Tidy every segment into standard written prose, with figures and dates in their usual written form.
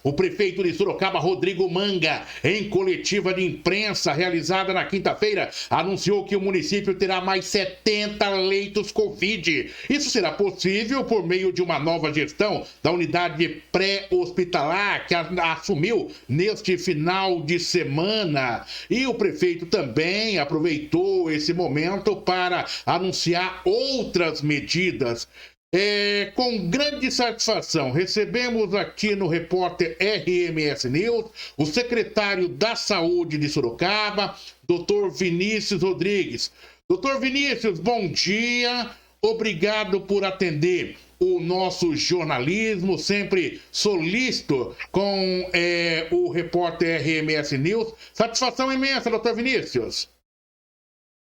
O prefeito de Sorocaba, Rodrigo Manga, em coletiva de imprensa realizada na quinta-feira, anunciou que o município terá mais 70 leitos Covid. Isso será possível por meio de uma nova gestão da unidade pré-hospitalar que assumiu neste final de semana. E o prefeito também aproveitou esse momento para anunciar outras medidas. Com grande satisfação, recebemos aqui no repórter RMS News o secretário da Saúde de Sorocaba, Dr. Vinícius Rodrigues. Dr. Vinícius, bom dia, obrigado por atender o nosso jornalismo, sempre solícito com o repórter RMS News. Satisfação imensa, Dr. Vinícius.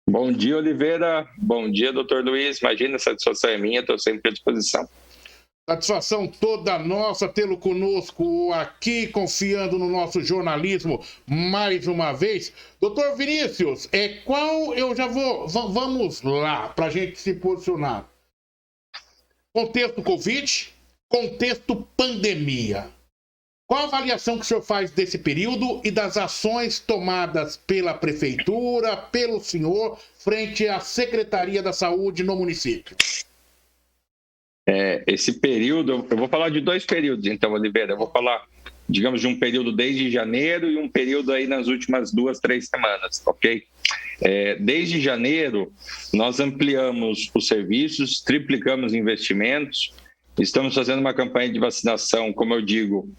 Bom dia, Oliveira. Bom dia, doutor Luiz. Imagina, a satisfação é minha, estou sempre à disposição. Satisfação toda nossa tê-lo conosco aqui, confiando no nosso jornalismo mais uma vez. Doutor Vinícius, vamos lá, para a gente se posicionar. Contexto Covid, contexto pandemia. Qual a avaliação que o senhor faz desse período e das ações tomadas pela prefeitura, pelo senhor, frente à Secretaria da Saúde no município? Esse período, eu vou falar de dois períodos, então, Oliveira. Eu vou falar, digamos, de um período desde janeiro e um período aí nas últimas 2-3 semanas, ok? Desde janeiro, nós ampliamos os serviços, triplicamos investimentos, estamos fazendo uma campanha de vacinação, como eu digo,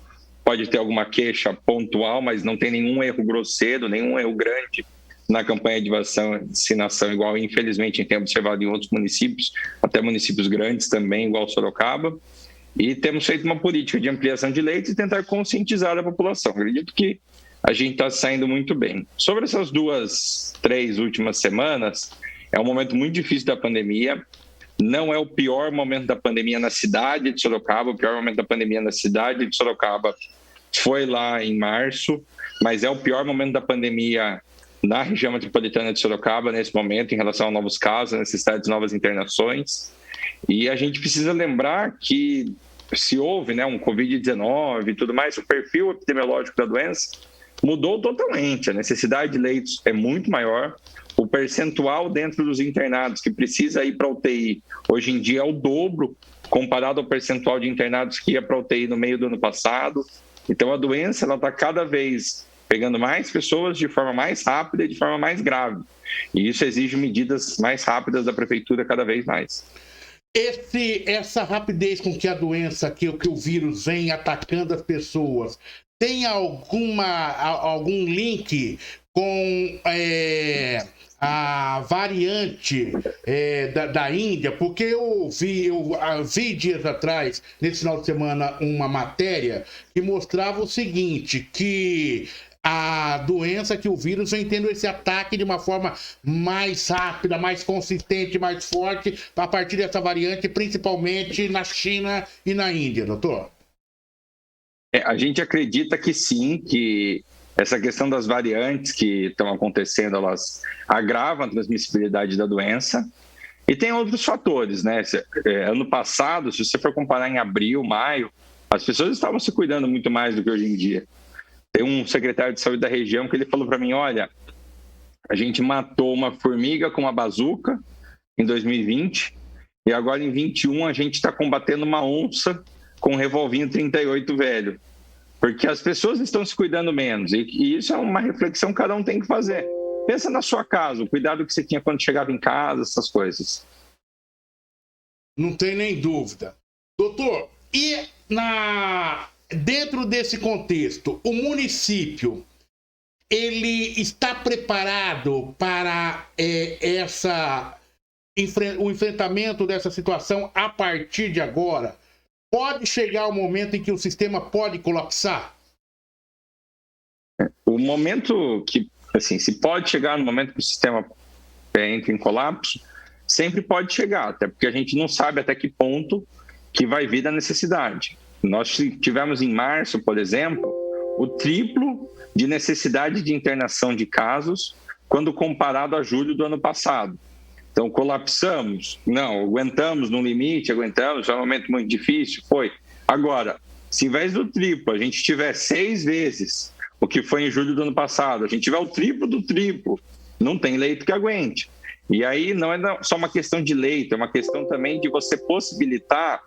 pode ter alguma queixa pontual, mas não tem nenhum erro grosseiro, nenhum erro grande na campanha de vacinação, igual infelizmente a gente tem observado em outros municípios, até municípios grandes também, igual Sorocaba. E temos feito uma política de ampliação de leitos e tentar conscientizar a população. Acredito que a gente está saindo muito bem. Sobre essas 2-3 últimas semanas, é um momento muito difícil da pandemia. Não é o pior momento da pandemia na cidade de Sorocaba. O pior momento da pandemia na cidade de Sorocaba foi lá em março, mas é o pior momento da pandemia na região metropolitana de Sorocaba nesse momento, em relação a novos casos, necessidade de novas internações. E a gente precisa lembrar que se houve um Covid-19 e tudo mais, o perfil epidemiológico da doença mudou totalmente. A necessidade de leitos é muito maior. O percentual dentro dos internados que precisa ir para a UTI, hoje em dia é o dobro, comparado ao percentual de internados que ia para a UTI no meio do ano passado. Então, a doença está cada vez pegando mais pessoas de forma mais rápida e de forma mais grave. E isso exige medidas mais rápidas da prefeitura cada vez mais. Essa rapidez com que a doença, que o vírus vem atacando as pessoas, tem algum link com a variante da Índia? Porque eu vi dias atrás, nesse final de semana, uma matéria que mostrava o seguinte, que a doença, que o vírus vem tendo esse ataque de uma forma mais rápida, mais consistente, mais forte, a partir dessa variante, principalmente na China e na Índia, doutor? A gente acredita que sim, que essa questão das variantes que estão acontecendo, elas agravam a transmissibilidade da doença. E tem outros fatores, né? Ano passado, se você for comparar em abril, maio, as pessoas estavam se cuidando muito mais do que hoje em dia. Tem um secretário de saúde da região que ele falou para mim, olha, a gente matou uma formiga com uma bazuca em 2020 e agora em 21 a gente está combatendo uma onça com um revolvinho 38 velho. Porque as pessoas estão se cuidando menos e isso é uma reflexão que cada um tem que fazer. Pensa na sua casa, o cuidado que você tinha quando chegava em casa, essas coisas. Não tem nem dúvida. Doutor, e dentro desse contexto, o município, ele está preparado para o enfrentamento dessa situação a partir de agora? Pode chegar o momento em que o sistema pode colapsar? O momento que, assim, se pode chegar no momento que o sistema entra em colapso, sempre pode chegar, até porque a gente não sabe até que ponto que vai vir da necessidade. Nós tivemos em março, por exemplo, o triplo de necessidade de internação de casos quando comparado a julho do ano passado. Então, colapsamos? Não, aguentamos no limite, aguentamos, foi um momento muito difícil, foi. Agora, Se, em vez do triplo, a gente tiver 6 vezes o que foi em julho do ano passado, a gente tiver o triplo do triplo, não tem leito que aguente. E aí não é só uma questão de leito, é uma questão também de você possibilitar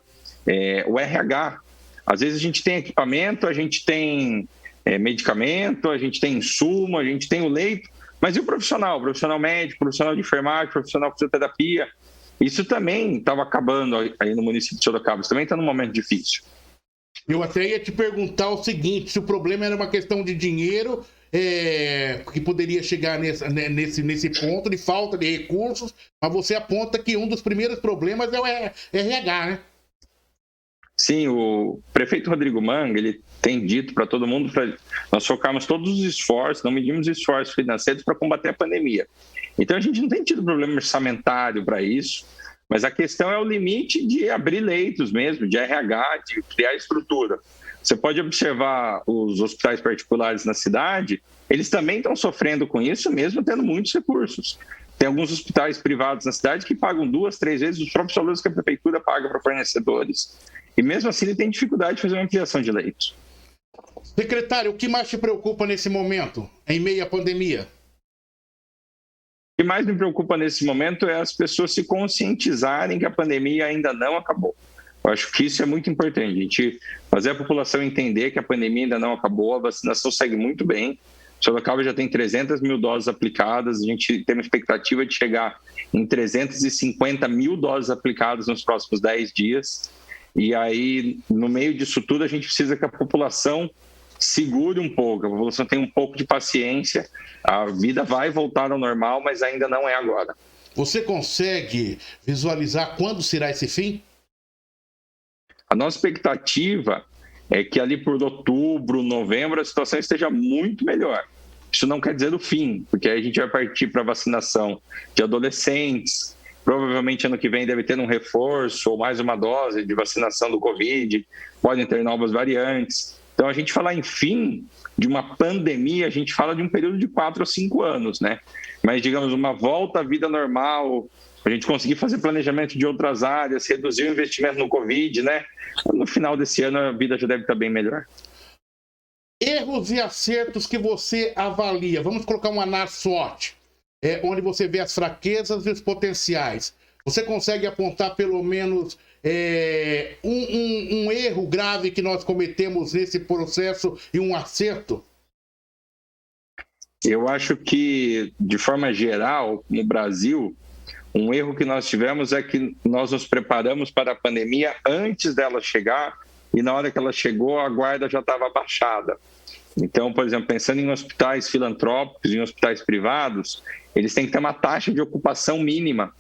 o RH. Às vezes a gente tem equipamento, a gente tem medicamento, a gente tem insumo, a gente tem o leito, mas e o profissional? O profissional médico, o profissional de enfermagem, o profissional de fisioterapia? Isso também estava acabando aí no município de Sorocaba, isso também está num momento difícil. Eu até ia te perguntar o seguinte, se o problema era uma questão de dinheiro, que poderia chegar nesse ponto de falta de recursos, mas você aponta que um dos primeiros problemas é o RH, né? Sim, o prefeito Rodrigo Manga, ele tem dito para todo mundo para nós focarmos todos os esforços, não medimos esforços financeiros para combater a pandemia. Então a gente não tem tido problema orçamentário para isso, mas a questão é o limite de abrir leitos mesmo, de RH, de criar estrutura. Você pode observar os hospitais particulares na cidade, eles também estão sofrendo com isso, mesmo tendo muitos recursos. Tem alguns hospitais privados na cidade que pagam 2, 3 vezes os próprios valores que a prefeitura paga para fornecedores. E mesmo assim ele tem dificuldade de fazer uma ampliação de leitos. Secretário, o que mais te preocupa nesse momento, em meio à pandemia? O que mais me preocupa nesse momento é as pessoas se conscientizarem que a pandemia ainda não acabou. Eu acho que isso é muito importante, a gente fazer a população entender que a pandemia ainda não acabou, a vacinação segue muito bem. Sorocaba já tem 300 mil doses aplicadas, a gente tem uma expectativa de chegar em 350 mil doses aplicadas nos próximos 10 dias. E aí, no meio disso tudo, a gente precisa que a população segure um pouco, a população tenha um pouco de paciência. A vida vai voltar ao normal, mas ainda não é agora. Você consegue visualizar quando será esse fim? A nossa expectativa é que ali por outubro, novembro, a situação esteja muito melhor. Isso não quer dizer o fim, porque aí a gente vai partir para a vacinação de adolescentes. Provavelmente ano que vem deve ter um reforço ou mais uma dose de vacinação do Covid, podem ter novas variantes. Então, a gente falar em fim de uma pandemia, a gente fala de um período de 4 a 5 anos, né? Mas, digamos, uma volta à vida normal, a gente conseguir fazer planejamento de outras áreas, reduzir o investimento no Covid, né? No final desse ano, a vida já deve estar bem melhor. Erros e acertos que você avalia. Vamos colocar uma análise SWOT. Onde você vê as fraquezas e os potenciais. Você consegue apontar pelo menos um erro grave que nós cometemos nesse processo e um acerto? Eu acho que, de forma geral, no Brasil, um erro que nós tivemos é que nós nos preparamos para a pandemia antes dela chegar e na hora que ela chegou, a guarda já estava baixada. Então, por exemplo, pensando em hospitais filantrópicos, em hospitais privados, eles têm que ter uma taxa de ocupação mínima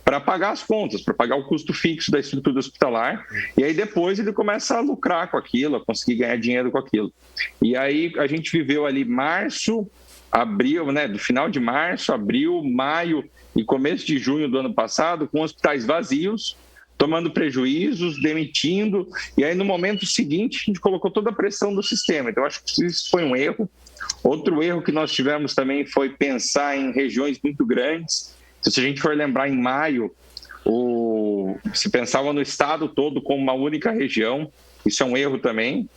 para pagar as contas, para pagar o custo fixo da estrutura hospitalar, e aí depois ele começa a lucrar com aquilo, a conseguir ganhar dinheiro com aquilo. E aí a gente viveu ali março, abril, né, do final de março, abril, maio e começo de junho do ano passado, com hospitais vazios, tomando prejuízos, demitindo, e aí no momento seguinte a gente colocou toda a pressão do sistema. Então acho que isso foi um erro. Outro erro que nós tivemos também foi pensar em regiões muito grandes. Se a gente for lembrar, em maio, se pensava no estado todo como uma única região, isso é um erro também.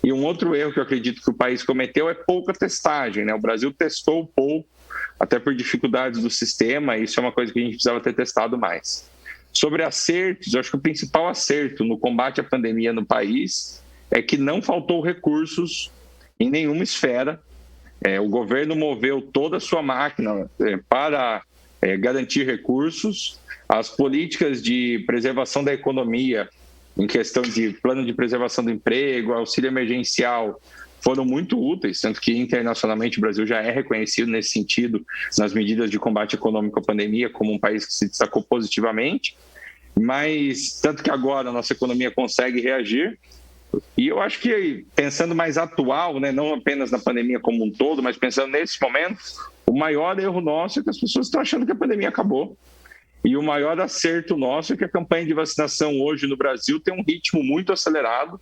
E um outro erro que eu acredito que o país cometeu é pouca testagem, né? O Brasil testou pouco, até por dificuldades do sistema, e isso é uma coisa que a gente precisava ter testado mais. Sobre acertos, eu acho que o principal acerto no combate à pandemia no país é que não faltou recursos em nenhuma esfera. O governo moveu toda a sua máquina para garantir recursos. As políticas de preservação da economia, em questão de plano de preservação do emprego, auxílio emergencial, foram muito úteis, tanto que internacionalmente o Brasil já é reconhecido nesse sentido, nas medidas de combate econômico à pandemia, como um país que se destacou positivamente, mas tanto que agora a nossa economia consegue reagir. E eu acho que, pensando mais atual, né, não apenas na pandemia como um todo, mas pensando nesse momento, o maior erro nosso é que as pessoas estão achando que a pandemia acabou. E o maior acerto nosso é que a campanha de vacinação hoje no Brasil tem um ritmo muito acelerado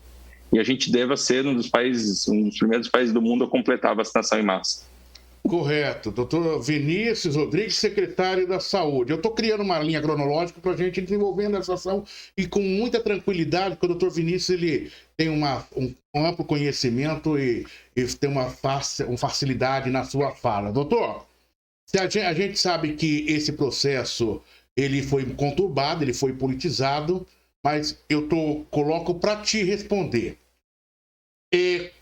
e a gente deva ser um dos primeiros países do mundo a completar a vacinação em massa. Correto. Doutor Vinícius Rodrigues, secretário da Saúde. Eu estou criando uma linha cronológica para a gente desenvolvendo essa ação e com muita tranquilidade, porque o doutor Vinícius ele tem um amplo conhecimento e tem uma facilidade na sua fala. Doutor, a gente sabe que esse processo ele foi conturbado, ele foi politizado, mas coloco para te responder.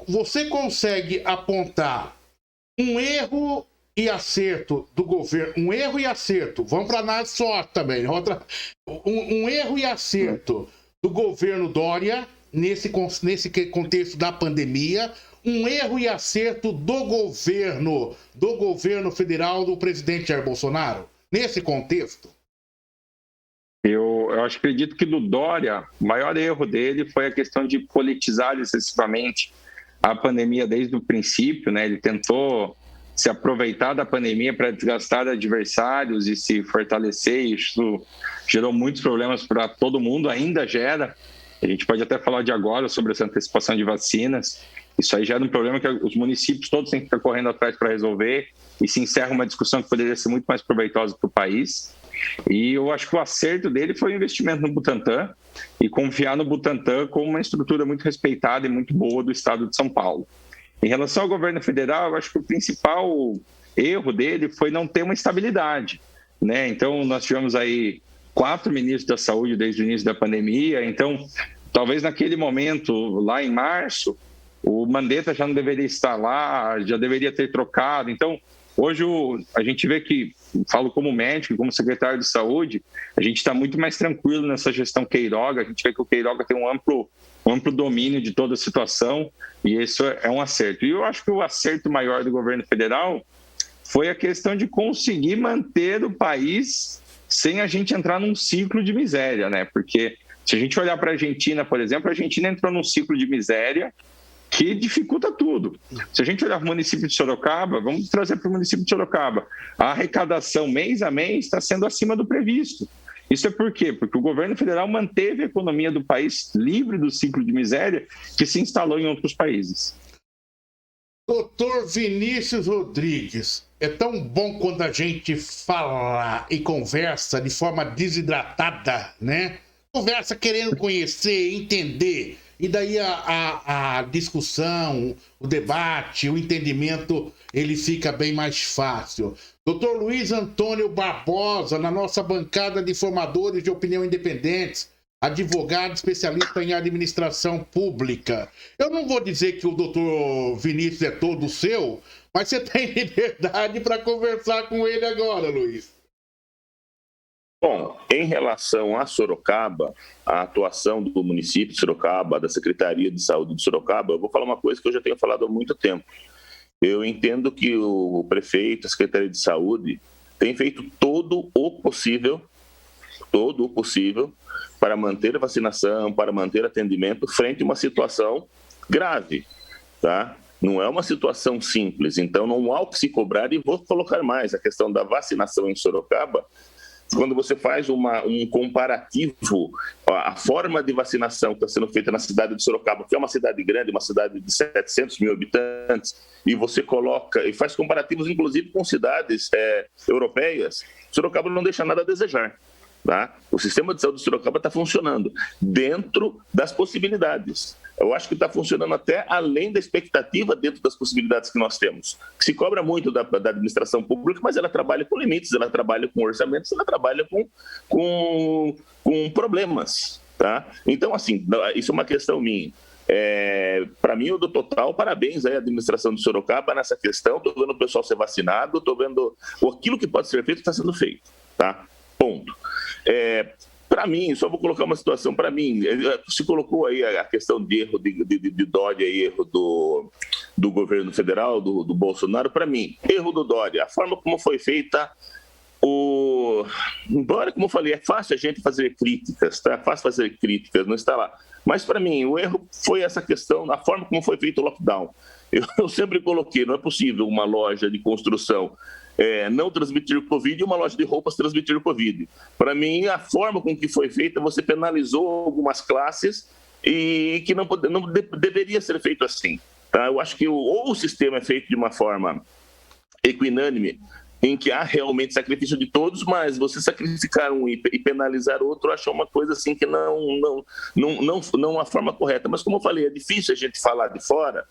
Você consegue apontar um erro e acerto do governo, um erro e acerto, vamos para análise SWOT também, um erro e acerto do governo Dória nesse contexto da pandemia, um erro e acerto do governo federal do presidente Jair Bolsonaro, nesse contexto? Eu acredito que do Dória, o maior erro dele foi a questão de politizar excessivamente a pandemia desde o princípio, né? Ele tentou se aproveitar da pandemia para desgastar adversários e se fortalecer, e isso gerou muitos problemas para todo mundo, ainda gera. A gente pode até falar de agora sobre essa antecipação de vacinas. Isso aí gera um problema que os municípios todos têm que estar correndo atrás para resolver, e se encerra uma discussão que poderia ser muito mais proveitosa para o país. E eu acho que o acerto dele foi o investimento no Butantan e confiar no Butantan como uma estrutura muito respeitada e muito boa do estado de São Paulo. Em relação ao governo federal, eu acho que o principal erro dele foi não ter uma estabilidade, né? Então, nós tivemos aí 4 ministros da saúde desde o início da pandemia. Então, talvez naquele momento, lá em março, o Mandetta já não deveria estar lá, já deveria ter trocado. Então, hoje a gente vê que, falo como médico, como secretário de saúde, a gente está muito mais tranquilo nessa gestão Queiroga. A gente vê que o Queiroga tem um amplo domínio de toda a situação, e isso é um acerto. E eu acho que o acerto maior do governo federal foi a questão de conseguir manter o país sem a gente entrar num ciclo de miséria, né? Porque se a gente olhar para a Argentina, por exemplo, a Argentina entrou num ciclo de miséria que dificulta tudo. Se a gente olhar para o município de Sorocaba, vamos trazer para o município de Sorocaba, a arrecadação mês a mês está sendo acima do previsto. Isso é por quê? Porque o governo federal manteve a economia do país livre do ciclo de miséria que se instalou em outros países. Doutor Vinícius Rodrigues, é tão bom quando a gente fala e conversa de forma desidratada, né? Conversa querendo conhecer, entender. E daí a discussão, o debate, o entendimento, ele fica bem mais fácil. Dr. Luiz Antônio Barbosa, na nossa bancada de formadores de opinião independentes, advogado especialista em administração pública. Eu não vou dizer que o doutor Vinícius é todo seu, mas você tem liberdade para conversar com ele agora, Luiz. Bom, em relação a Sorocaba, a atuação do município de Sorocaba, da Secretaria de Saúde de Sorocaba, eu vou falar uma coisa que eu já tenho falado há muito tempo. Eu entendo que o prefeito, a Secretaria de Saúde, tem feito todo o possível para manter a vacinação, para manter atendimento frente a uma situação grave, tá? Não é uma situação simples, então não há o que se cobrar. E vou colocar mais, a questão da vacinação em Sorocaba. Quando você faz um comparativo, a forma de vacinação que está sendo feita na cidade de Sorocaba, que é uma cidade grande, uma cidade de 700 mil habitantes, e você coloca e faz comparativos, inclusive, com cidades europeias, Sorocaba não deixa nada a desejar. Tá? O sistema de saúde de Sorocaba está funcionando dentro das possibilidades. Eu acho que está funcionando até além da expectativa, dentro das possibilidades que nós temos. Se cobra muito da administração pública, mas ela trabalha com limites, ela trabalha com orçamentos, ela trabalha com problemas. Tá? Então, assim, isso é uma questão minha. Para mim, eu dou total parabéns à administração de Sorocaba nessa questão. Estou vendo o pessoal ser vacinado, estou vendo aquilo que pode ser feito está sendo feito. Tá? Ponto. Para mim, só vou colocar uma situação para mim. Se colocou aí a questão de erro de Dória e erro do governo federal, do Bolsonaro. Para mim, erro do Dória, a forma como foi feita. Embora, como eu falei, é fácil a gente fazer críticas, tá? É fácil fazer críticas, não está lá. Mas, para mim, o erro foi essa questão, a forma como foi feito o lockdown. Eu sempre coloquei, não é possível uma loja de construção não transmitir Covid e uma loja de roupas transmitir Covid. Para mim, a forma com que foi feita, você penalizou algumas classes e que não deveria ser feito assim. Tá? Eu acho que ou o sistema é feito de uma forma equinânime, em que há realmente sacrifício de todos, mas você sacrificar um e penalizar outro, eu acho uma coisa assim que não é a forma correta. Mas como eu falei, é difícil a gente falar de fora,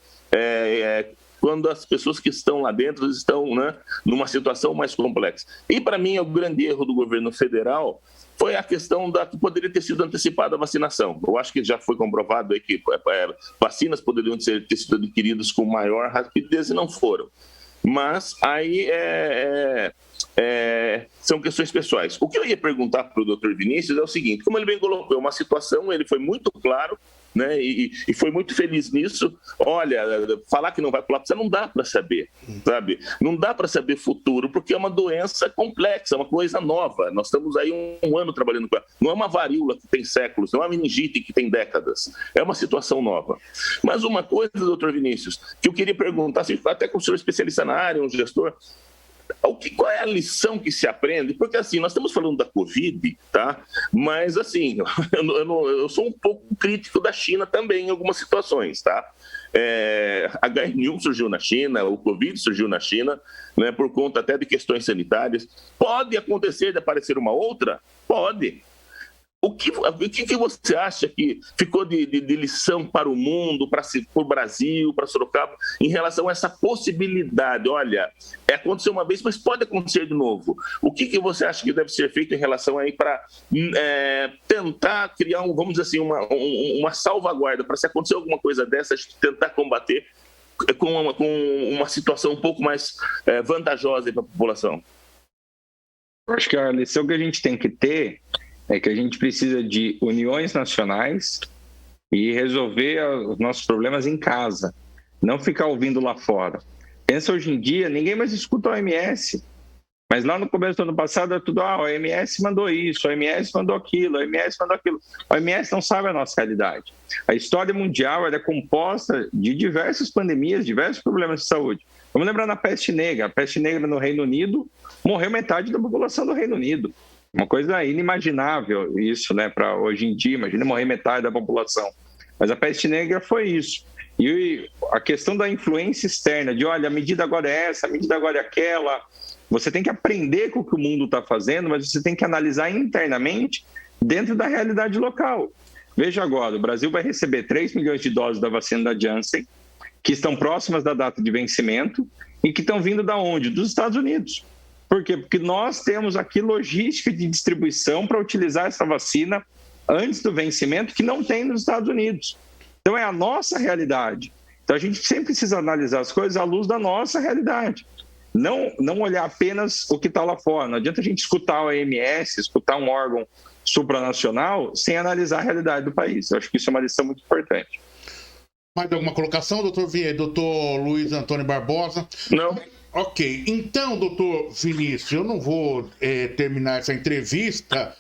quando as pessoas que estão lá dentro estão, né, numa situação mais complexa. E para mim, o grande erro do governo federal foi a questão que poderia ter sido antecipada a vacinação. Eu acho que já foi comprovado aí que vacinas poderiam ter sido adquiridas com maior rapidez e não foram. Mas aí são questões pessoais. O que eu ia perguntar para o doutor Vinícius é o seguinte: como ele bem colocou, é uma situação, ele foi muito claro, né, e foi muito feliz nisso. Olha, falar que não vai colapsar não dá para saber, sabe? Não dá para saber futuro, porque é uma doença complexa, é uma coisa nova. Nós estamos aí um ano trabalhando com ela. Não é uma varíola que tem séculos, não é uma meningite que tem décadas. É uma situação nova. Mas uma coisa, doutor Vinícius, que eu queria perguntar, até com o senhor especialista na área, um gestor, qual é a lição que se aprende? Porque assim, nós estamos falando da Covid, tá? Mas assim, eu sou um pouco crítico da China também em algumas situações, tá? H1N1 surgiu na China, o Covid surgiu na China, né, por conta até de questões sanitárias. Pode acontecer de aparecer uma outra? Pode. O que você acha que ficou de lição para o mundo, para o Brasil, para Sorocaba, em relação a essa possibilidade? Olha, aconteceu uma vez, mas pode acontecer de novo. O que você acha que deve ser feito em relação aí para tentar criar, vamos dizer assim, uma salvaguarda, para se acontecer alguma coisa dessa, a gente tentar combater com uma situação um pouco mais vantajosa para a população? Eu acho que a lição que a gente tem que ter é que a gente precisa de uniões nacionais e resolver os nossos problemas em casa, não ficar ouvindo lá fora. Pensa hoje em dia, ninguém mais escuta a OMS, mas lá no começo do ano passado é tudo, a OMS mandou isso, a OMS mandou aquilo, a OMS mandou aquilo. A OMS não sabe a nossa realidade. A história mundial é composta de diversas pandemias, diversos problemas de saúde. Vamos lembrar da peste negra. A peste negra no Reino Unido, morreu metade da população do Reino Unido. Uma coisa inimaginável isso, né, para hoje em dia. Imagina morrer metade da população. Mas a peste negra foi isso. E a questão da influência externa, de olha, a medida agora é essa, a medida agora é aquela. Você tem que aprender com o que o mundo está fazendo, mas você tem que analisar internamente dentro da realidade local. Veja agora, o Brasil vai receber 3 milhões de doses da vacina da Janssen, que estão próximas da data de vencimento e que estão vindo da onde? Dos Estados Unidos. Por quê? Porque nós temos aqui logística de distribuição para utilizar essa vacina antes do vencimento, que não tem nos Estados Unidos. Então, é a nossa realidade. Então, a gente sempre precisa analisar as coisas à luz da nossa realidade. Não olhar apenas o que está lá fora. Não adianta a gente escutar a OMS, escutar um órgão supranacional, sem analisar a realidade do país. Eu acho que isso é uma lição muito importante. Mais alguma colocação, doutor Luiz Antônio Barbosa? Não. Ok, então, doutor Vinícius, eu não vou terminar essa entrevista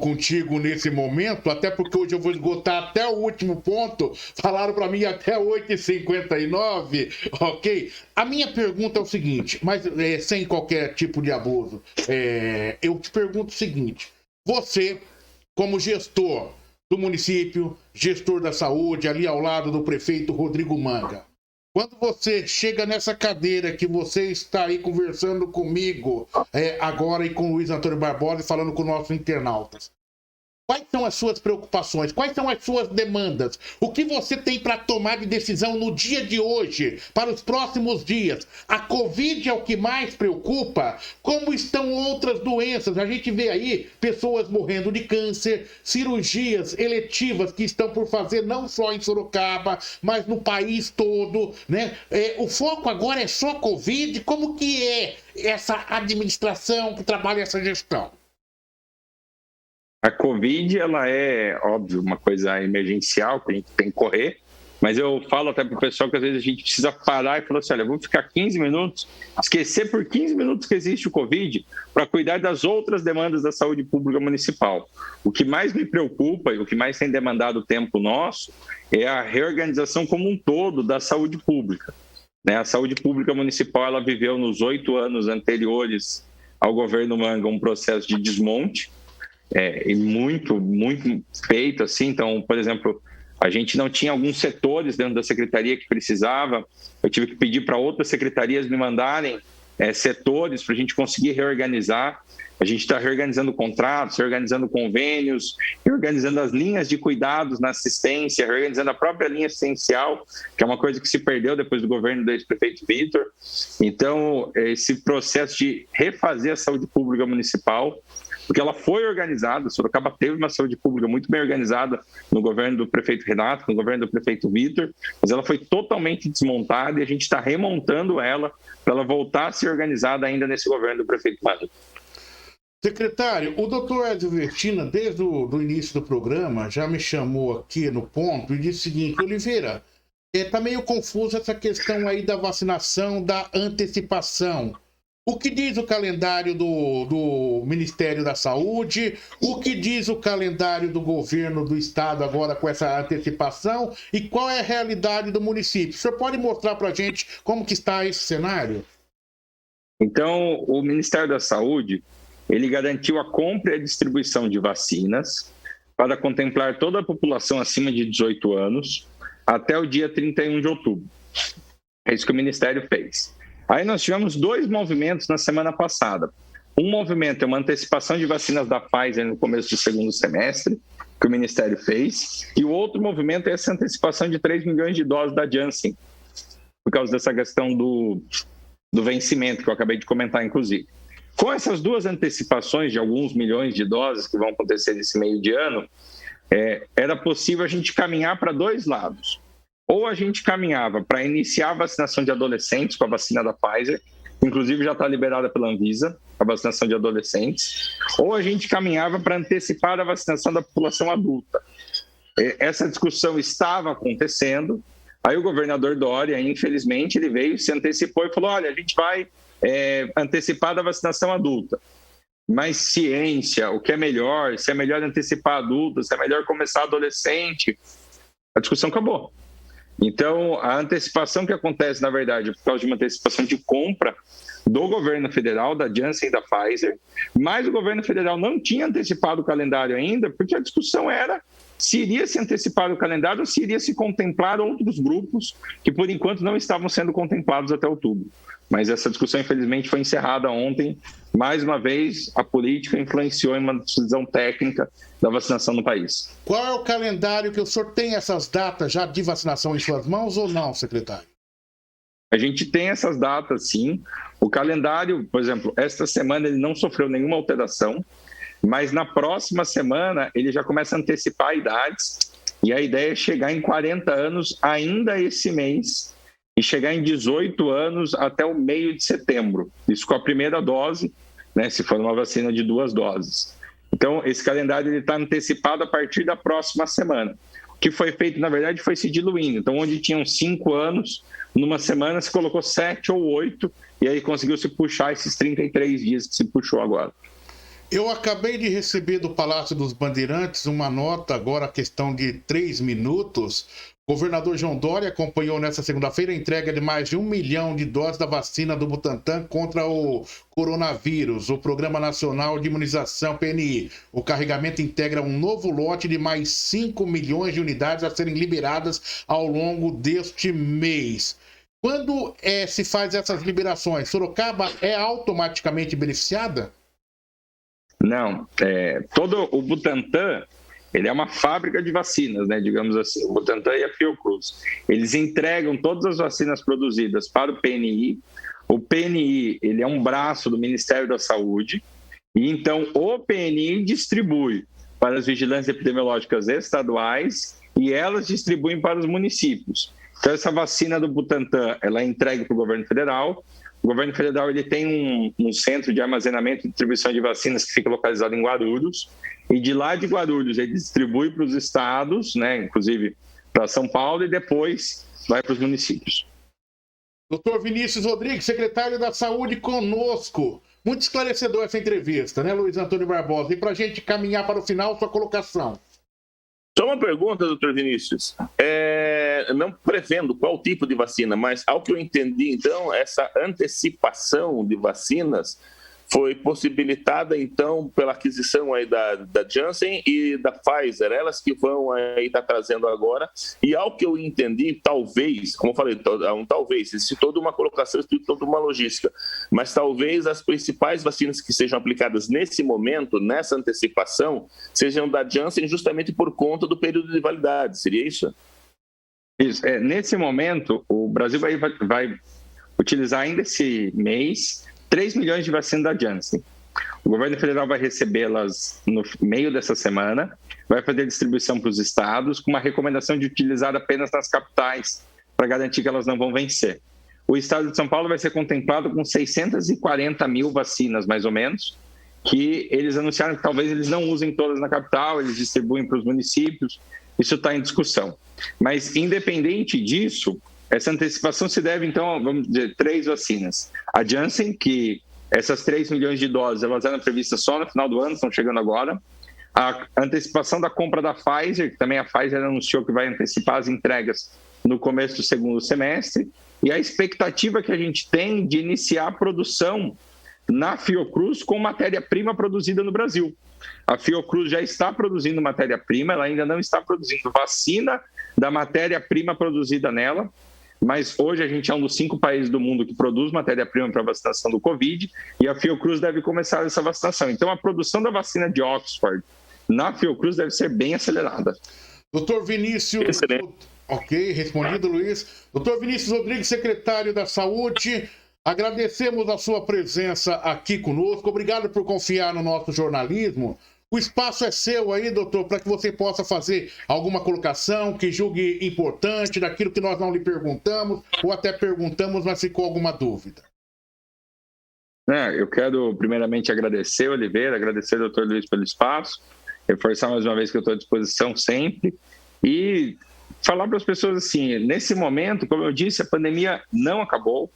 contigo nesse momento, até porque hoje eu vou esgotar até o último ponto. Falaram para mim até 8h59, ok? A minha pergunta é o seguinte, mas sem qualquer tipo de abuso. Eu te pergunto o seguinte: você, como gestor do município, gestor da saúde, ali ao lado do prefeito Rodrigo Manga, quando você chega nessa cadeira que você está aí conversando comigo agora e com o Luiz Antônio Barbosa e falando com nossos internautas, quais são as suas preocupações? Quais são as suas demandas? O que você tem para tomar de decisão no dia de hoje, para os próximos dias? A Covid é o que mais preocupa? Como estão outras doenças? A gente vê aí pessoas morrendo de câncer, cirurgias eletivas que estão por fazer não só em Sorocaba, mas no país todo, né? O foco agora é só Covid. Como que é essa administração que trabalha essa gestão? A Covid, ela é, óbvio, uma coisa emergencial que a gente tem que correr, mas eu falo até para o pessoal que às vezes a gente precisa parar e falar assim, olha, vamos ficar 15 minutos, esquecer por 15 minutos que existe o Covid para cuidar das outras demandas da saúde pública municipal. O que mais me preocupa e o que mais tem demandado tempo nosso é a reorganização como um todo da saúde pública. A saúde pública municipal, ela viveu nos 8 anos anteriores ao governo Manga um processo de desmonte, e muito feito assim. Então, por exemplo, a gente não tinha alguns setores dentro da secretaria que precisava. Eu tive que pedir para outras secretarias me mandarem setores para a gente conseguir reorganizar. A gente está reorganizando contratos, reorganizando convênios, reorganizando as linhas de cuidados na assistência, reorganizando a própria linha assistencial, que é uma coisa que se perdeu depois do governo do ex-prefeito Vitor. Então, esse processo de refazer a saúde pública municipal, porque ela foi organizada, Sorocaba teve uma saúde pública muito bem organizada no governo do prefeito Renato, no governo do prefeito Vitor, mas ela foi totalmente desmontada e a gente está remontando ela para ela voltar a ser organizada ainda nesse governo do prefeito Mário. Secretário, o doutor Edson Vertina, desde o início do programa, já me chamou aqui no ponto e disse o seguinte: Oliveira, está meio confusa essa questão aí da vacinação, da antecipação. O que diz o calendário do Ministério da Saúde? O que diz o calendário do governo do estado agora com essa antecipação? E qual é a realidade do município? O senhor pode mostrar para a gente como que está esse cenário? Então, o Ministério da Saúde, ele garantiu a compra e a distribuição de vacinas para contemplar toda a população acima de 18 anos até o dia 31 de outubro. É isso que o Ministério fez. Aí nós tivemos 2 movimentos na semana passada. Um movimento é uma antecipação de vacinas da Pfizer no começo do segundo semestre, que o Ministério fez, e o outro movimento é essa antecipação de 3 milhões de doses da Janssen, por causa dessa questão do vencimento, que eu acabei de comentar, inclusive. Com essas 2 antecipações de alguns milhões de doses que vão acontecer nesse meio de ano, era possível a gente caminhar para 2 lados. Ou a gente caminhava para iniciar a vacinação de adolescentes com a vacina da Pfizer, inclusive já está liberada pela Anvisa, a vacinação de adolescentes, ou a gente caminhava para antecipar a vacinação da população adulta. Essa discussão estava acontecendo, aí o governador Dória, infelizmente, ele veio, se antecipou e falou: olha, a gente vai antecipar da vacinação adulta. Mas ciência, o que é melhor, se é melhor antecipar adulto, se é melhor começar adolescente, a discussão acabou. Então, a antecipação que acontece, na verdade, é por causa de uma antecipação de compra do governo federal, da Janssen e da Pfizer, mas o governo federal não tinha antecipado o calendário ainda, porque a discussão era se iria se antecipar o calendário ou se iria se contemplar outros grupos que, por enquanto, não estavam sendo contemplados até outubro. Mas essa discussão, infelizmente, foi encerrada ontem. Mais uma vez, a política influenciou em uma decisão técnica da vacinação no país. Qual é o calendário que o senhor tem essas datas já de vacinação em suas mãos ou não, secretário? A gente tem essas datas, sim. O calendário, por exemplo, esta semana ele não sofreu nenhuma alteração, mas na próxima semana ele já começa a antecipar idades e a ideia é chegar em 40 anos ainda esse mês e chegar em 18 anos até o meio de setembro. Isso com a primeira dose, né, se for uma vacina de 2 doses. Então, esse calendário está antecipado a partir da próxima semana. O que foi feito, na verdade, foi se diluindo. Então, onde tinham 5 anos, numa semana se colocou 7 ou 8, e aí conseguiu se puxar esses 33 dias que se puxou agora. Eu acabei de receber do Palácio dos Bandeirantes uma nota, agora a questão de 3 minutos. O governador João Dória acompanhou nesta segunda-feira a entrega de mais de 1 milhão de doses da vacina do Butantan contra o coronavírus, o Programa Nacional de Imunização, PNI. O carregamento integra um novo lote de mais 5 milhões de unidades a serem liberadas ao longo deste mês. Quando se faz essas liberações, Sorocaba é automaticamente beneficiada? Não, todo o Butantan, ele é uma fábrica de vacinas, né, digamos assim, o Butantan e a Fiocruz. Eles entregam todas as vacinas produzidas para o PNI. O PNI, ele é um braço do Ministério da Saúde, e então o PNI distribui para as vigilâncias epidemiológicas estaduais e elas distribuem para os municípios. Então, essa vacina do Butantan, ela é entregue para o governo federal. O governo federal ele tem um centro de armazenamento e distribuição de vacinas que fica localizado em Guarulhos, e de lá de Guarulhos ele distribui para os estados, né, inclusive para São Paulo, e depois vai para os municípios. Doutor Vinícius Rodrigues, secretário da Saúde, conosco. Muito esclarecedor essa entrevista, né, Luiz Antônio Barbosa? E para a gente caminhar para o final, sua colocação. Só uma pergunta, doutor Vinícius. Não prevendo qual tipo de vacina, mas ao que eu entendi, então, essa antecipação de vacinas foi possibilitada, então, pela aquisição aí da Janssen e da Pfizer, elas que vão aí estar trazendo agora, e ao que eu entendi, talvez, como eu falei, talvez, existe toda uma colocação, existe toda uma logística, mas talvez as principais vacinas que sejam aplicadas nesse momento, nessa antecipação, sejam da Janssen justamente por conta do período de validade, seria isso? Isso. Nesse momento, o Brasil vai utilizar ainda esse mês 3 milhões de vacinas da Janssen. O governo federal vai recebê-las no meio dessa semana, vai fazer a distribuição para os estados, com uma recomendação de utilizar apenas nas capitais, para garantir que elas não vão vencer. O estado de São Paulo vai ser contemplado com 640 mil vacinas, mais ou menos, que eles anunciaram que talvez eles não usem todas na capital, eles distribuem para os municípios, isso está em discussão. Mas, independente disso, essa antecipação se deve, então, vamos dizer, 3 vacinas. A Janssen, que essas 3 milhões de doses, elas eram previstas só no final do ano, estão chegando agora. A antecipação da compra da Pfizer, que também a Pfizer anunciou que vai antecipar as entregas no começo do segundo semestre. E a expectativa que a gente tem de iniciar a produção na Fiocruz com matéria-prima produzida no Brasil. A Fiocruz já está produzindo matéria-prima, ela ainda não está produzindo vacina da matéria-prima produzida nela, mas hoje a gente é um dos 5 países do mundo que produz matéria-prima para vacinação do Covid e a Fiocruz deve começar essa vacinação. Então, a produção da vacina de Oxford na Fiocruz deve ser bem acelerada. Doutor Vinícius... Excelente. Ok, respondido, Luiz. Doutor Vinícius Rodrigues, secretário da Saúde, agradecemos a sua presença aqui conosco. Obrigado por confiar no nosso jornalismo. O espaço é seu aí, doutor, para que você possa fazer alguma colocação que julgue importante daquilo que nós não lhe perguntamos, ou até perguntamos, mas ficou alguma dúvida. Eu quero primeiramente agradecer, Oliveira, agradecer ao doutor Luiz pelo espaço, reforçar mais uma vez que eu estou à disposição sempre e falar para as pessoas assim, nesse momento, como eu disse, a pandemia não acabou.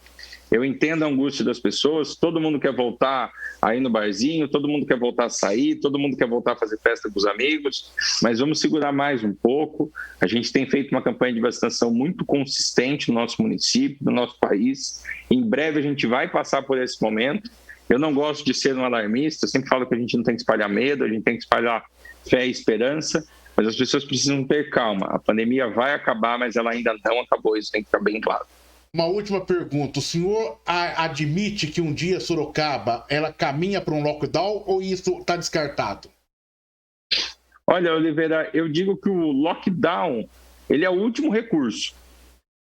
Eu entendo a angústia das pessoas, todo mundo quer voltar a ir no barzinho, todo mundo quer voltar a sair, todo mundo quer voltar a fazer festa com os amigos, mas vamos segurar mais um pouco. A gente tem feito uma campanha de vacinação muito consistente no nosso município, no nosso país. Em breve a gente vai passar por esse momento. Eu não gosto de ser um alarmista, eu sempre falo que a gente não tem que espalhar medo, a gente tem que espalhar fé e esperança, mas as pessoas precisam ter calma. A pandemia vai acabar, mas ela ainda não acabou, isso tem que ficar bem claro. Uma última pergunta. O senhor admite que um dia Sorocaba ela caminha para um lockdown ou isso está descartado? Olha, Oliveira, eu digo que o lockdown ele é o último recurso.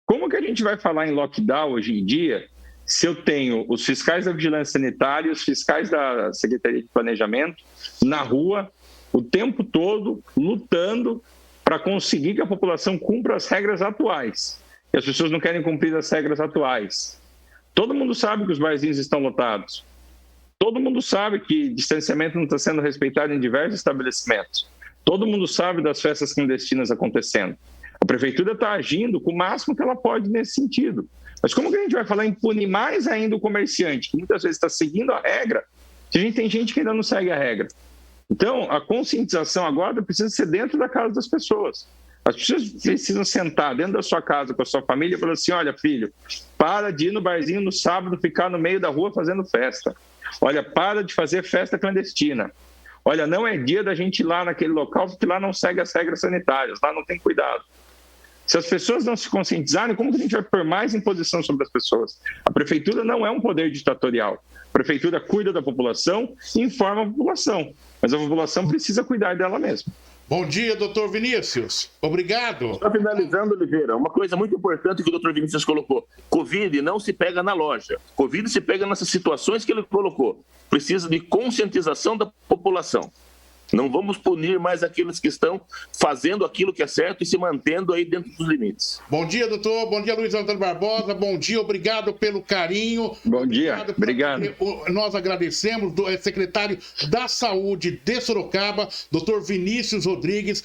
Como que a gente vai falar em lockdown hoje em dia se eu tenho os fiscais da Vigilância Sanitária, os fiscais da Secretaria de Planejamento na rua o tempo todo lutando para conseguir que a população cumpra as regras atuais? E as pessoas não querem cumprir as regras atuais. Todo mundo sabe que os barzinhos estão lotados. Todo mundo sabe que distanciamento não está sendo respeitado em diversos estabelecimentos. Todo mundo sabe das festas clandestinas acontecendo. A prefeitura está agindo com o máximo que ela pode nesse sentido. Mas como que a gente vai falar em punir mais ainda o comerciante, que muitas vezes está seguindo a regra, se a gente tem gente que ainda não segue a regra? Então, a conscientização agora precisa ser dentro da casa das pessoas. As pessoas precisam sentar dentro da sua casa com a sua família e falar assim, olha, filho, para de ir no barzinho no sábado, ficar no meio da rua fazendo festa. Olha, para de fazer festa clandestina. Olha, não é dia da gente ir lá naquele local, porque lá não segue as regras sanitárias, lá não tem cuidado. Se as pessoas não se conscientizarem, como que a gente vai pôr mais imposição sobre as pessoas? A prefeitura não é um poder ditatorial. A prefeitura cuida da população e informa a população. Mas a população precisa cuidar dela mesma. Bom dia, doutor Vinícius. Obrigado. Só finalizando, Oliveira, uma coisa muito importante que o doutor Vinícius colocou. Covid não se pega na loja. Covid se pega nessas situações que ele colocou. Precisa de conscientização da população. Não vamos punir mais aqueles que estão fazendo aquilo que é certo e se mantendo aí dentro dos limites. Bom dia, doutor. Bom dia, Luiz Antônio Barbosa. Bom dia, obrigado pelo carinho. Bom dia, obrigado. Nós agradecemos, secretário da Saúde de Sorocaba, doutor Vinícius Rodrigues.